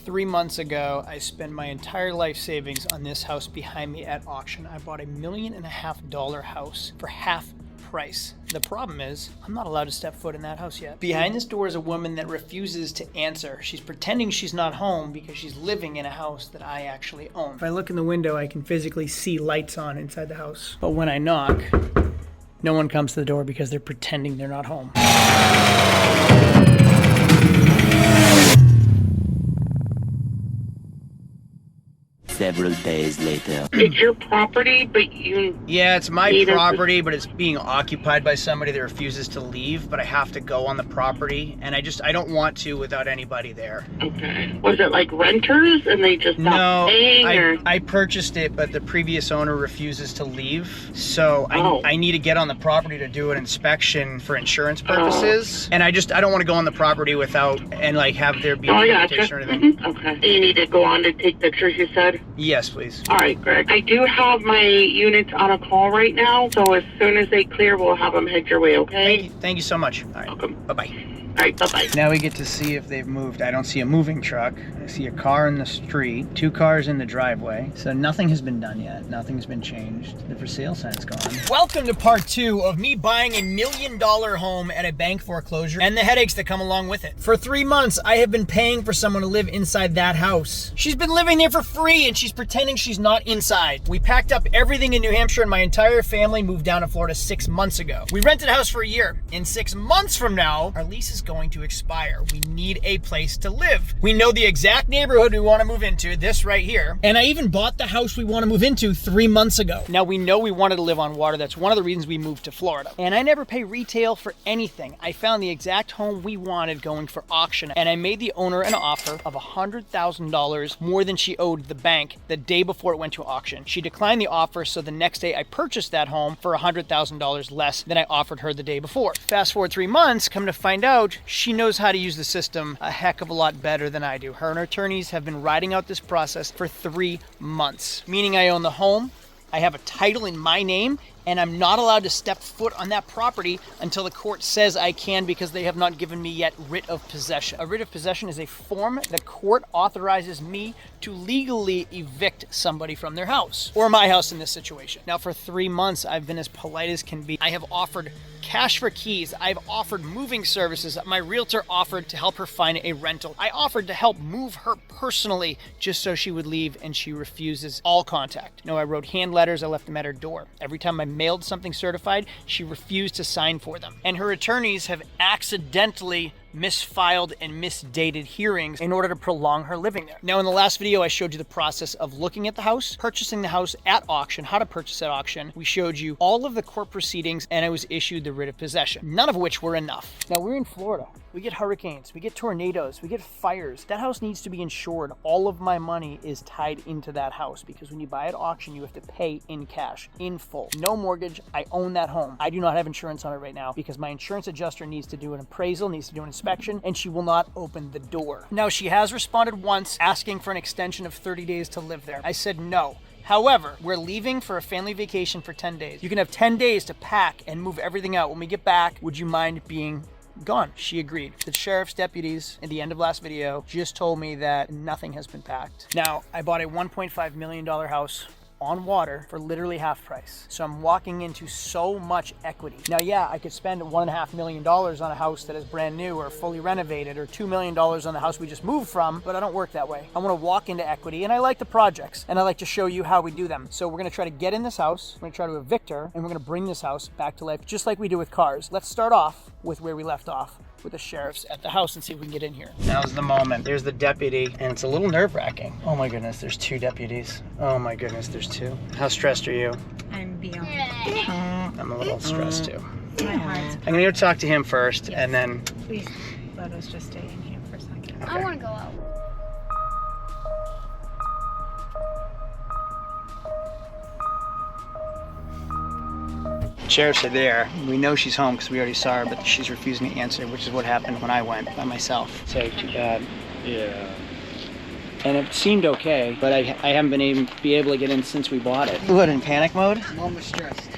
3 months ago, I spent my entire life savings on this house behind me at auction. I bought $1.5 million house for half price. The problem is, I'm not allowed to step foot in that house yet. Behind this door is a woman that refuses to answer. She's pretending she's not home because she's living in a house that I actually own. If I look in the window, I can physically see lights on inside the house. But when I knock, no one comes to the door because they're pretending they're not home. Several days later. It's your property, but you... Yeah, it's my property, but it's being occupied by somebody that refuses to leave, but I have to go on the property, and I don't want to without anybody there. Okay. Was it like renters and they just stopped paying? No, I purchased it, but the previous owner refuses to leave, so I need to get on the property to do an inspection for insurance purposes, and I don't want to go on the property without, and like have there be a notification or anything. Okay. Do you need to go on to take pictures, you said? Yes, please. All right, Greg. I do have my units on a call right now, so as soon as they clear, we'll have them head your way, okay? Thank you so much. All right. Welcome. Bye-bye. All right, bye-bye. Now we get to see if they've moved. I don't see a moving truck. I see a car in the street, 2 cars in the driveway. So nothing has been done yet. Nothing's been changed. The for sale sign's gone. Welcome to part 2 of me buying $1 million home at a bank foreclosure and the headaches that come along with it. For 3 months, I have been paying for someone to live inside that house. She's been living there for free and she's pretending she's not inside. We packed up everything in New Hampshire and my entire family moved down to Florida 6 months ago. We rented a house for a year. In 6 months from now, our lease is going to expire. We need a place to live. We know the exact neighborhood we want to move into, this right here. And I even bought the house we want to move into 3 months ago. Now we know we wanted to live on water. That's one of the reasons we moved to Florida. And I never pay retail for anything. I found the exact home we wanted going for auction and I made the owner an offer of $100,000 more than she owed the bank the day before it went to auction. She declined the offer, so the next day I purchased that home for $100,000 less than I offered her the day before. Fast forward 3 months, come to find out, she knows how to use the system a heck of a lot better than I do. Her and her attorneys have been riding out this process for 3 months, meaning I own the home, I have a title in my name, and I'm not allowed to step foot on that property until the court says I can because they have not given me yet writ of possession. A writ of possession is a form the court authorizes me to legally evict somebody from their house, or my house in this situation. Now for 3 months, I've been as polite as can be. I have offered cash for keys. I've offered moving services. My realtor offered to help her find a rental. I offered to help move her personally just so she would leave, and she refuses all contact. No, I wrote hand letters. I left them at her door. Every time I mailed something certified, she refused to sign for them. And her attorneys have accidentally misfiled and misdated hearings in order to prolong her living there. Now in the last video, I showed you the process of looking at the house, purchasing the house at auction, how to purchase at auction. We showed you all of the court proceedings and I was issued the writ of possession, none of which were enough. Now we're in Florida. We get hurricanes, we get tornadoes, we get fires. That house needs to be insured. All of my money is tied into that house because when you buy at auction, you have to pay in cash, in full. No mortgage, I own that home. I do not have insurance on it right now because my insurance adjuster needs to do an appraisal, needs to do an inspection, and she will not open the door. Now she has responded once asking for an extension of 30 days to live there. I said no. However, we're leaving for a family vacation for 10 days. You can have 10 days to pack and move everything out. When we get back, would you mind being gone? She agreed. The sheriff's deputies at the end of last video just told me that nothing has been packed. Now, I bought a $1.5 million house on water for literally half price. So I'm walking into so much equity. Now, yeah, I could spend $1.5 million on a house that is brand new or fully renovated, or $2 million on the house we just moved from, but I don't work that way. I want to walk into equity, and I like the projects, and I like to show you how we do them. So we're going to try to get in this house, we're going to try to evict her, and we're going to bring this house back to life, just like we do with cars. Let's start off with where we left off, with the sheriffs at the house, and see if we can get in here. Now's the moment. There's the deputy, and it's a little nerve-wracking. Oh my goodness, there's 2 deputies. Oh my goodness, there's 2. How stressed are you? I'm beyond. I'm a little stressed too. My heart's I'm gonna go talk to him first, Yes. and then... Please let us just stay in here for a second. Okay. I want to go out. Sheriffs are there. We know she's home because we already saw her, but she's refusing to answer, which is what happened when I went by myself. So too bad. Yeah. And it seemed okay, but I haven't been able to get in since we bought it. What, in panic mode? Mom was stressed.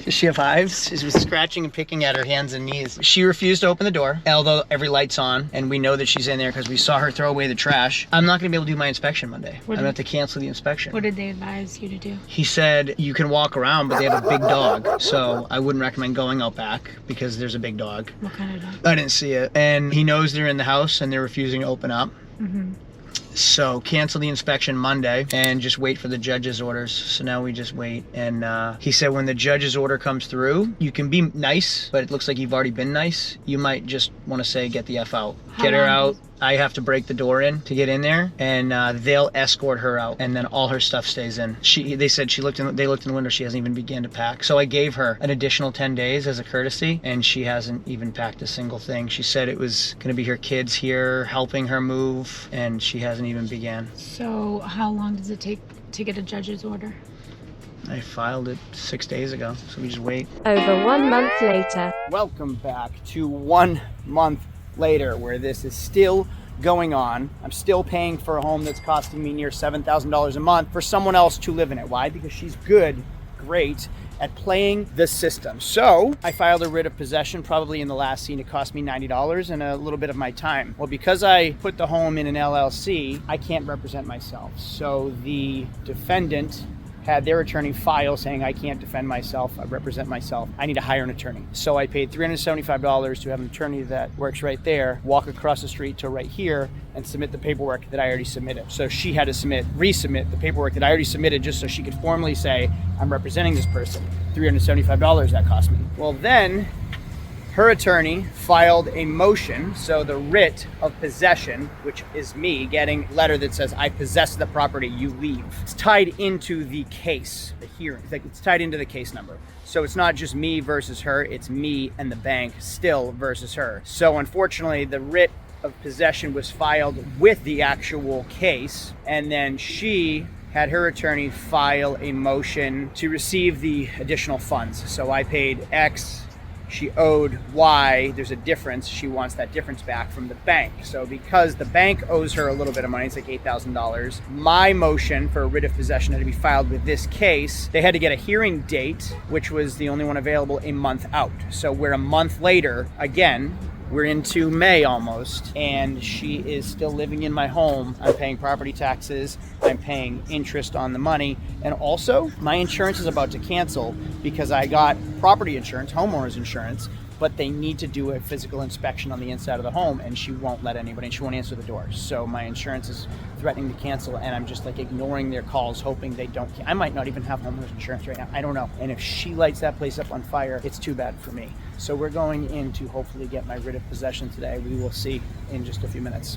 Does she have hives? She was scratching and picking at her hands and knees. She refused to open the door, although every light's on, and we know that she's in there because we saw her throw away the trash. I'm not gonna be able to do my inspection Monday. I'm gonna have to cancel the inspection. What did they advise you to do? He said you can walk around, but they have a big dog, so I wouldn't recommend going out back because there's a big dog. What kind of dog? I didn't see it. And he knows they're in the house and they're refusing to open up. Mm-hmm. So cancel the inspection Monday and just wait for the judge's orders. So now we just wait. And he said when the judge's order comes through, you can be nice, but it looks like you've already been nice. You might just want to say, get the F out. Get her out. I have to break the door in to get in there, and they'll escort her out, and then all her stuff stays in. They said they looked in the window, she hasn't even began to pack. So I gave her an additional 10 days as a courtesy, and she hasn't even packed a single thing. She said it was going to be her kids here helping her move, and she hasn't even began. So how long does it take to get a judge's order? I filed it 6 days ago, so we just wait. Over 1 month later. Welcome back to 1 month later, where this is still going on. I'm still paying for a home that's costing me near $7,000 a month for someone else to live in it. Why? Because she's great at playing the system. So I filed a writ of possession probably in the last scene. It cost me $90 and a little bit of my time. Well, because I put the home in an LLC, I can't represent myself. So the defendant had their attorney file saying I can't defend myself, I represent myself, I need to hire an attorney. So I paid $375 to have an attorney that works right there, walk across the street to right here and submit the paperwork that I already submitted. So she had to resubmit the paperwork that I already submitted just so she could formally say, I'm representing this person. $375 that cost me. Well, then her attorney filed a motion, so the writ of possession, which is me getting a letter that says I possess the property, you leave. It's tied into the case, the hearing. It's tied into the case number. So it's not just me versus her, it's me and the bank still versus her. So unfortunately, the writ of possession was filed with the actual case, and then she had her attorney file a motion to receive the additional funds. So I paid X, she owed Y, there's a difference, she wants that difference back from the bank. So because the bank owes her a little bit of money, it's like $8,000, my motion for a writ of possession had to be filed with this case. They had to get a hearing date, which was the only one available, a month out. So we're a month later, again, we're into May almost, and she is still living in my home. I'm paying property taxes, I'm paying interest on the money, and also my insurance is about to cancel because I got property insurance, homeowners insurance, but they need to do a physical inspection on the inside of the home, and she won't let anybody, and she won't answer the door. So my insurance is threatening to cancel, and I'm just like ignoring their calls, hoping they don't. I might not even have homeowners insurance right now. I don't know. And if she lights that place up on fire, it's too bad for me. So we're going in to hopefully get my writ of possession today. We will see in just a few minutes.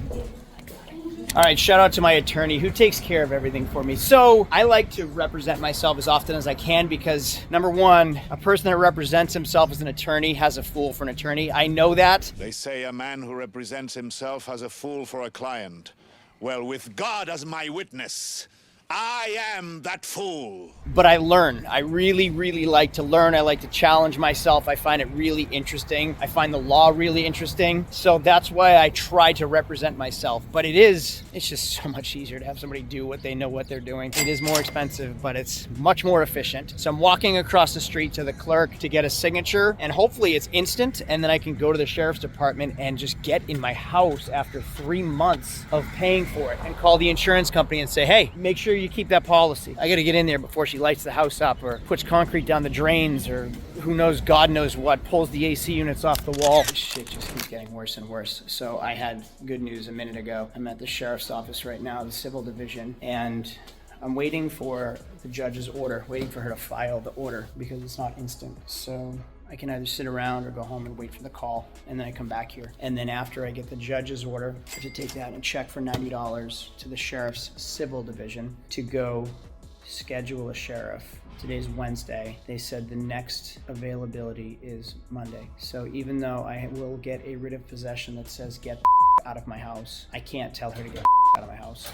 All right, shout out to my attorney who takes care of everything for me. So I like to represent myself as often as I can because, number one, a person that represents himself as an attorney has a fool for an attorney. I know that. They say a man who represents himself has a fool for a client. Well, with God as my witness, I am that fool. But I learn. I really, really like to learn. I like to challenge myself. I find it really interesting. I find the law really interesting. So that's why I try to represent myself. But it's just so much easier to have somebody do what they know what they're doing. It is more expensive, but it's much more efficient. So I'm walking across the street to the clerk to get a signature, and hopefully it's instant, and then I can go to the sheriff's department and just get in my house after 3 months of paying for it and call the insurance company and say, hey, make sure you keep that policy. I got to get in there before she lights the house up or puts concrete down the drains or who knows, God knows what, pulls the AC units off the wall. This shit just keeps getting worse and worse. So I had good news a minute ago. I'm at the sheriff's office right now, the civil division, and I'm waiting for the judge's order, waiting for her to file the order because it's not instant. So I can either sit around or go home and wait for the call, and then I come back here. And then after I get the judge's order, I have to take that and check for $90 to the sheriff's civil division to go schedule a sheriff. Today's Wednesday. They said the next availability is Monday. So even though I will get a writ of possession that says get the out of my house, I can't tell her to get the out of my house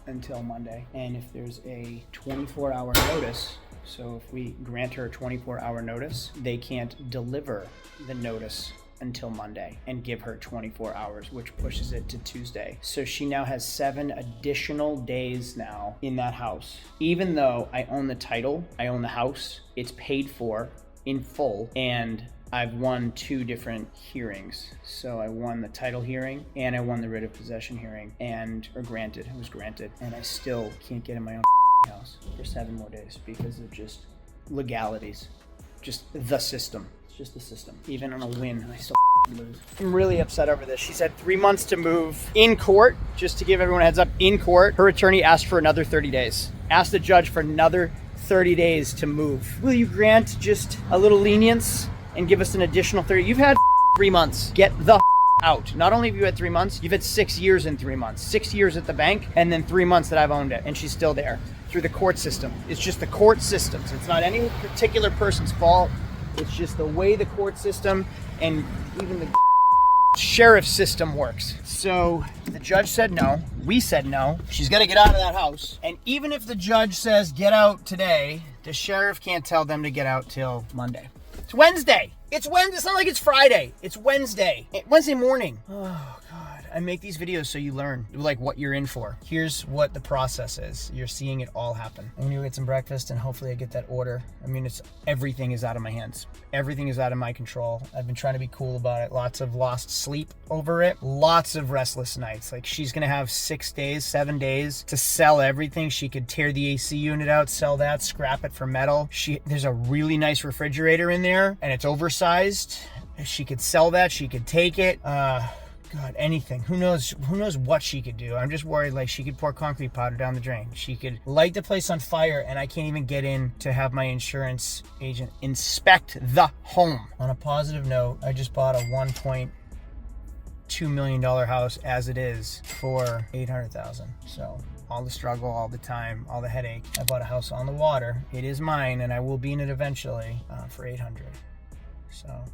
until Monday. And if there's a 24-hour notice, so if we grant her a 24-hour notice, they can't deliver the notice until Monday and give her 24 hours, which pushes it to Tuesday. So she now has 7 additional days now in that house. Even though I own the title, I own the house, it's paid for in full, and I've won 2 different hearings. So I won the title hearing and I won the writ of possession hearing, it was granted, and I still can't get in my own house for 7 more days because of just legalities, just the system. It's just the system. Even on a win, I still lose. I'm really upset over this. She said 3 months to move. In court, just to give everyone a heads up, in court, her attorney asked for another 30 days. Asked the judge for another 30 days to move. Will you grant just a little lenience and give us an additional 30? You've had 3 months. Get the out. Not only have you had 3 months, you've had 6 years in 3 months. 6 years at the bank, and then 3 months that I've owned it, and she's still there through the court system. It's just the court systems. It's not any particular person's fault. It's just the way the court system and even the sheriff system works. So the judge said no. We said no. She's got to get out of that house. And even if the judge says get out today, the sheriff can't tell them to get out till Monday. It's Wednesday. It's Wednesday. It's not like it's Friday. It's Wednesday. Wednesday morning. Oh, God. I make these videos so you learn, like, what you're in for. Here's what the process is. You're seeing it all happen. I'm going to go get some breakfast, and hopefully I get that order. I mean, everything is out of my hands. Everything is out of my control. I've been trying to be cool about it. Lots of lost sleep over it. Lots of restless nights. Like, she's going to have 6 days, 7 days to sell everything. She could tear the AC unit out, sell that, scrap it for metal. There's a really nice refrigerator in there, and it's oversized. She could sell that. She could take it. God, anything. Who knows what she could do. I'm just worried, like, she could pour concrete powder down the drain. She could light the place on fire, and I can't even get in to have my insurance agent inspect the home. On a positive note, I just bought a $1.2 million house as it is for $800,000. So all the struggle, all the time, all the headache. I bought a house on the water. It is mine, and I will be in it eventually for $800,000. So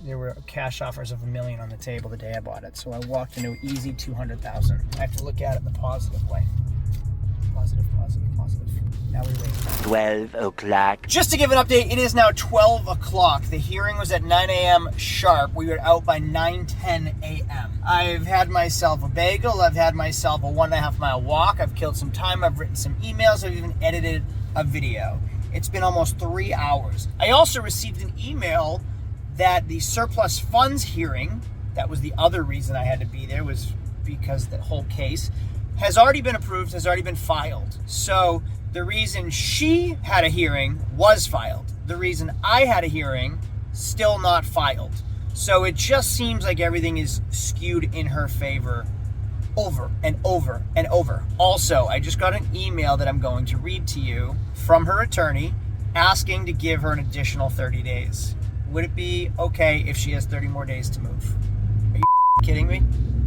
there were cash offers of $1 million on the table the day I bought it. So I walked into easy $200,000. I have to look at it the positive way. Positive. Now we wait. 12 o'clock. Just to give an update, it is now 12 o'clock. The hearing was at 9 a.m. sharp. We were out by 9:10 a.m. I've had myself a bagel. I've had myself a 1.5 mile walk. I've killed some time. I've written some emails. I've even edited a video. It's been almost 3 hours. I also received an email that the surplus funds hearing, that was the other reason I had to be there, was because the whole case has already been approved, has already been filed. So the reason she had a hearing was filed. The reason I had a hearing, still not filed. So it just seems like everything is skewed in her favor over and over and over. Also, I just got an email that I'm going to read to you from her attorney asking to give her an additional 30 days. Would it be okay if she has 30 more days to move? Are you kidding me?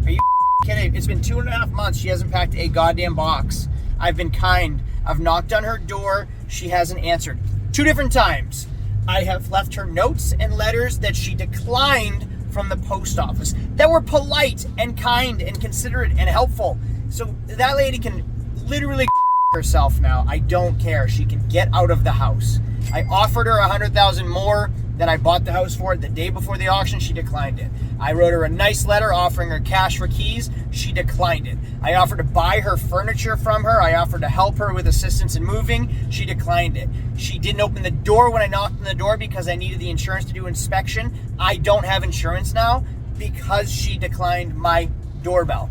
Are you kidding? It's been 2.5 months. She hasn't packed a goddamn box. I've been kind. I've knocked on her door. She hasn't answered. 2 different times. I have left her notes and letters that she declined from the post office that were polite and kind and considerate and helpful. So that lady can literally herself now. I don't care. She can get out of the house. I offered her $100,000 more than I bought the house for the day before the auction. She declined it. I wrote her a nice letter offering her cash for keys. She declined it. I offered to buy her furniture from her. I offered to help her with assistance in moving. She declined it. She didn't open the door when I knocked on the door because I needed the insurance to do inspection. I don't have insurance now because she declined my doorbell.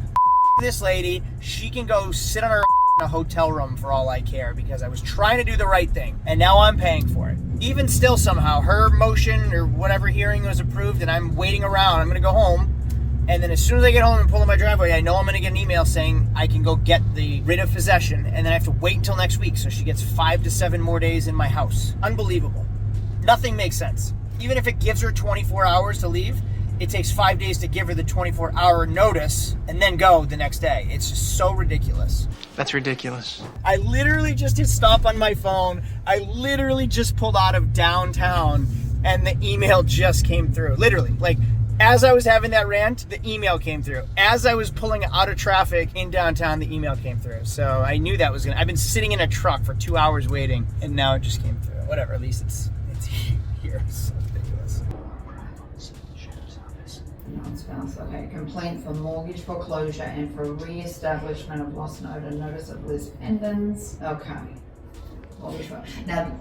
This lady, she can go sit on her in a hotel room for all I care, because I was trying to do the right thing and now I'm paying for it. Even still, somehow her motion or whatever hearing was approved and I'm waiting around. I'm gonna go home, and then as soon as I get home and pull in my driveway, I know I'm gonna get an email saying I can go get the writ of possession, and then I have to wait until next week, so she gets 5 to 7 more days in my house. Unbelievable. Nothing makes sense. Even if it gives her 24 hours to leave, it takes 5 days to give her the 24-hour notice and then go the next day. It's just so ridiculous. That's ridiculous. I literally just hit stop on my phone. I literally just pulled out of downtown and the email just came through. Literally, like, as I was having that rant, the email came through. As I was pulling out of traffic in downtown, the email came through. So I knew that was gonna, I've been sitting in a truck for 2 hours waiting, and now it just came through. Whatever, at least it's here. So ridiculous. Non-spouse, okay. Complaint for mortgage foreclosure and for re-establishment of lost note and notice of list pendants. Okay. Mortgage now,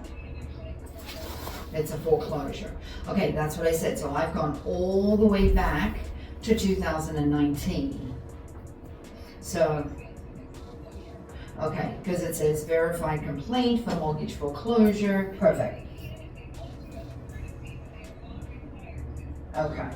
It's a foreclosure. Okay, that's what I said. So I've gone all the way back to 2019. So, okay, because it says verified complaint for mortgage foreclosure. Perfect. Okay.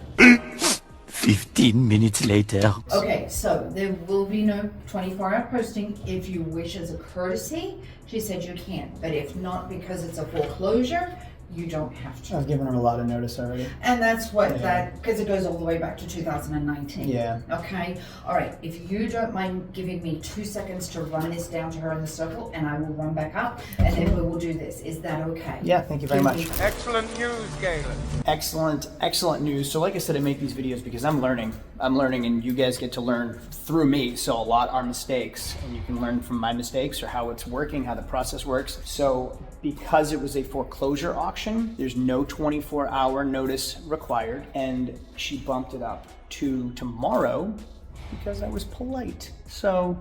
15 minutes later. Okay, so there will be no 24-hour posting. If you wish as a courtesy, she said you can. But if not, because it's a foreclosure, you don't have to. I've given her a lot of notice already. And that's what because it goes all the way back to 2019. Yeah. Okay. All right. If you don't mind giving me 2 seconds to run this down to her in the circle, and I will run back up, and then we will do this. Is that okay? Yeah, thank you very much. Excellent news, Galen. Excellent news. So like I said, I make these videos because I'm learning, and you guys get to learn through me. So a lot are mistakes, and you can learn from my mistakes or how it's working, how the process works. So because it was a foreclosure auction, there's no 24-hour notice required, and she bumped it up to tomorrow because I was polite. So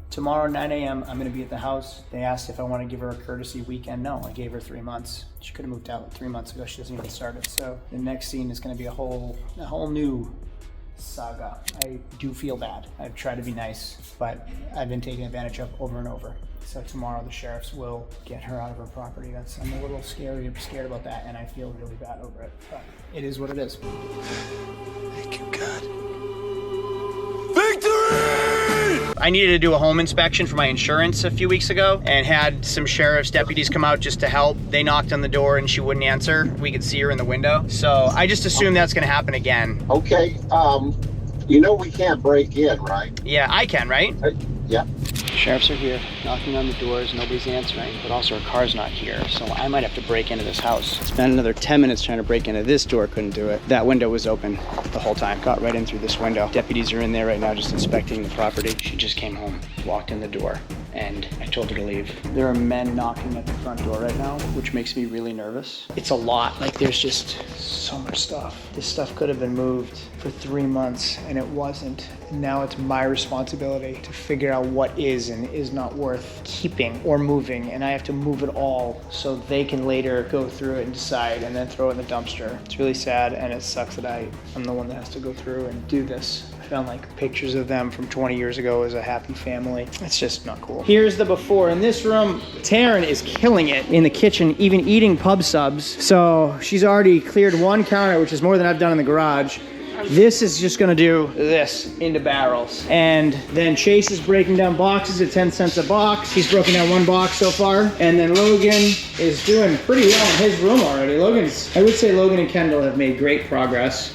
tomorrow, 9 a.m., I'm gonna be at the house. They asked if I want to give her a courtesy weekend. No, I gave her 3 months. She could have moved out 3 months ago. She doesn't even start it. So the next scene is gonna be a whole new saga. I do feel bad. I've tried to be nice, but I've been taken advantage of over and over. So tomorrow the sheriffs will get her out of her property. I'm a little scared about that, and I feel really bad over it. But it is what it is. Thank you, God. Victory! I needed to do a home inspection for my insurance a few weeks ago and had some sheriff's deputies come out just to help. They knocked on the door and she wouldn't answer. We could see her in the window. So I just assumed that's gonna happen again. Okay, you know we can't break in, right? Yeah, I can, right? Yeah. Sheriffs are here, knocking on the doors, nobody's answering, but also her car's not here, so I might have to break into this house. Spent another 10 minutes trying to break into this door, couldn't do it. That window was open the whole time, got right in through this window. Deputies are in there right now just inspecting the property. She just came home, walked in the door, and I told her to leave. There are men knocking at the front door right now, which makes me really nervous. It's a lot, like there's just so much stuff. This stuff could have been moved for 3 months and it wasn't. And now it's my responsibility to figure out what is and is not worth keeping or moving, and I have to move it all so they can later go through it and decide and then throw it in the dumpster. It's really sad, and it sucks that I'm the one that has to go through and do this. I found like pictures of them from 20 years ago as a happy family. It's just not cool. Here's the before. In this room, Taryn is killing it in the kitchen, even eating pub subs. So she's already cleared one counter, which is more than I've done in the garage. This is just gonna do this into barrels. And then Chase is breaking down boxes at 10 cents a box. He's broken down one box so far. And then Logan is doing pretty well in his room already. I would say Logan and Kendall have made great progress.